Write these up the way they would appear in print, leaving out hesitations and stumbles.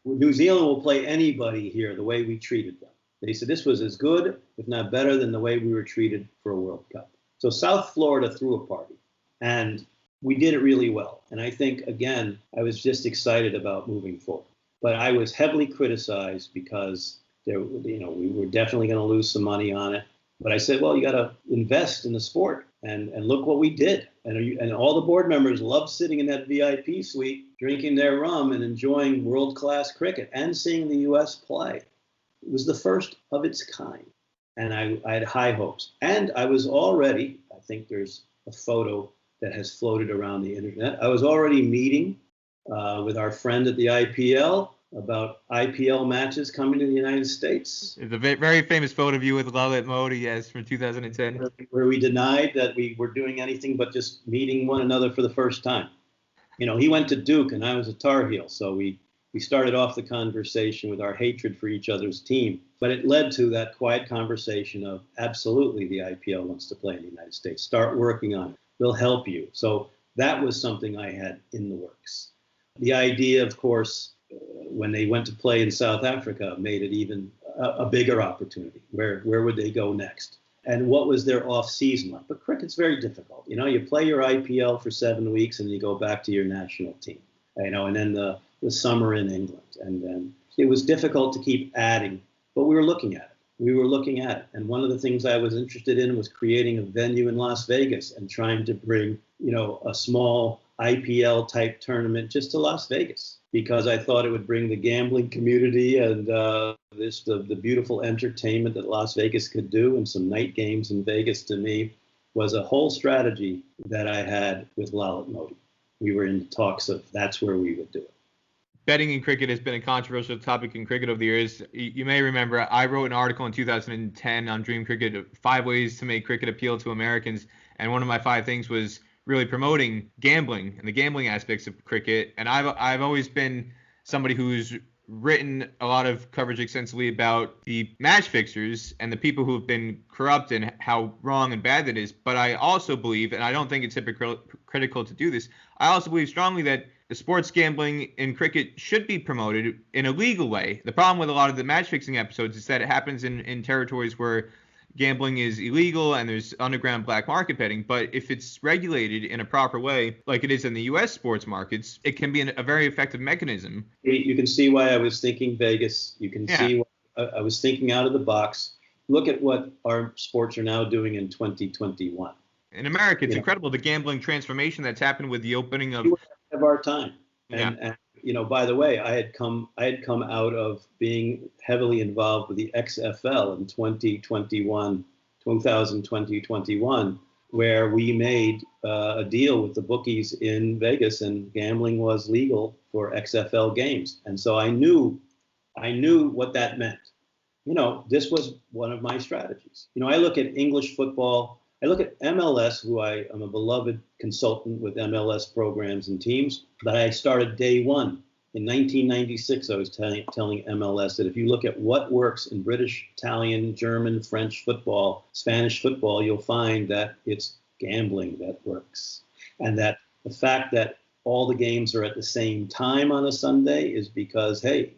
New Zealand will play anybody here the way we treated them. They said this was as good, if not better, than the way we were treated for a World Cup. So South Florida threw a party, and we did it really well. And I think, again, I was just excited about moving forward. But I was heavily criticized because we were definitely going to lose some money on it. But I said, well, you got to invest in the sport, and look what we did. And all the board members loved sitting in that VIP suite, drinking their rum and enjoying world-class cricket and seeing the U.S. play. It was the first of its kind. And I had high hopes. And I was already, I think there's a photo that has floated around the internet. I was already meeting with our friend at the IPL about IPL matches coming to the United States. The very famous photo of you with Lalit Modi, yes, from 2010. Where we denied that we were doing anything but just meeting one another for the first time. He went to Duke and I was a Tar Heel, so we started off the conversation with our hatred for each other's team. But it led to that quiet conversation of absolutely the IPL wants to play in the United States. Start working on it. We'll help you. So that was something I had in the works. The idea, of course, when they went to play in South Africa, made it even a bigger opportunity. Where would they go next? And what was their off-season like? But cricket's very difficult. You play your IPL for 7 weeks and you go back to your national team. And then the summer in England. And then it was difficult to keep adding, but we were looking at it. And one of the things I was interested in was creating a venue in Las Vegas and trying to bring, a small IPL type tournament just to Las Vegas, because I thought it would bring the gambling community and the beautiful entertainment that Las Vegas could do, and some night games in Vegas. To me was a whole strategy that I had with Lalit Modi. We were in talks of that's where we would do it. Betting in cricket has been a controversial topic in cricket over the years. You may remember I wrote an article in 2010 on Dream Cricket, 5 ways to make cricket appeal to Americans. And one of my 5 things was really promoting gambling and the gambling aspects of cricket. And I've always been somebody who's written a lot of coverage extensively about the match fixers and the people who have been corrupt and how wrong and bad that is. But I also believe, and I don't think it's hypocritical to do this, I also believe strongly that the sports gambling in cricket should be promoted in a legal way. The problem with a lot of the match fixing episodes is that it happens in territories where gambling is illegal and there's underground black market betting. But if it's regulated in a proper way, like it is in the U.S. sports markets, it can be a very effective mechanism. You can see why I was thinking Vegas. You can see why I was thinking out of the box. Look at what our sports are now doing in 2021. In America, it's incredible, the gambling transformation that's happened with the opening of our time. And by the way, I had come out of being heavily involved with the XFL in 2021, where we made a deal with the bookies in Vegas, and gambling was legal for XFL games. And so I knew what that meant. This was one of my strategies. I look at English football. I look at MLS, who I am a beloved consultant with MLS programs and teams, but I started day one. In 1996, I was telling MLS that if you look at what works in British, Italian, German, French football, Spanish football, you'll find that it's gambling that works. And that the fact that all the games are at the same time on a Sunday is because, hey,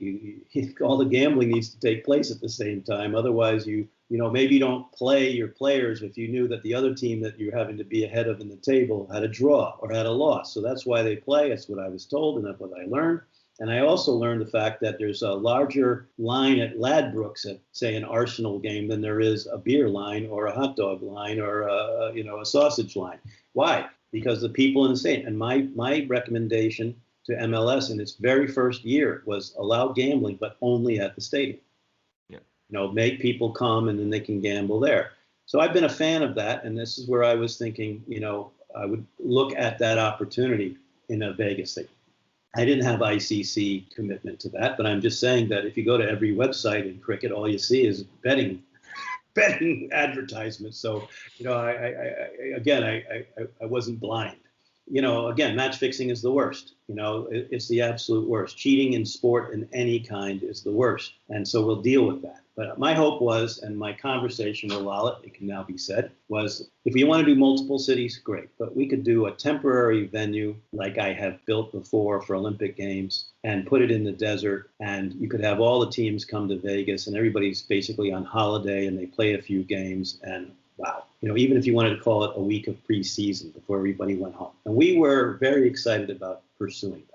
all the gambling needs to take place at the same time. Otherwise, maybe you don't play your players if you knew that the other team that you're having to be ahead of in the table had a draw or had a loss. So that's why they play. That's what I was told, and that's what I learned. And I also learned the fact that there's a larger line at Ladbrokes at, say, an Arsenal game than there is a beer line or a hot dog line or a sausage line. Why? Because the people in the state. And my recommendation to MLS in its very first year was allow gambling, but only at the stadium. Make people come and then they can gamble there. So I've been a fan of that. And this is where I was thinking, I would look at that opportunity in a Vegas thing. I didn't have ICC commitment to that, but I'm just saying that if you go to every website in cricket, all you see is betting advertisements. So, I wasn't blind. again, match fixing is the worst. It's the absolute worst. Cheating in sport in any kind is the worst. And so we'll deal with that. But my hope was, and my conversation with Lalit, it can now be said, was if you want to do multiple cities, great. But we could do a temporary venue like I have built before for Olympic Games and put it in the desert. And you could have all the teams come to Vegas and everybody's basically on holiday and they play a few games and wow. Even if you wanted to call it a week of preseason before everybody went home. And we were very excited about pursuing that.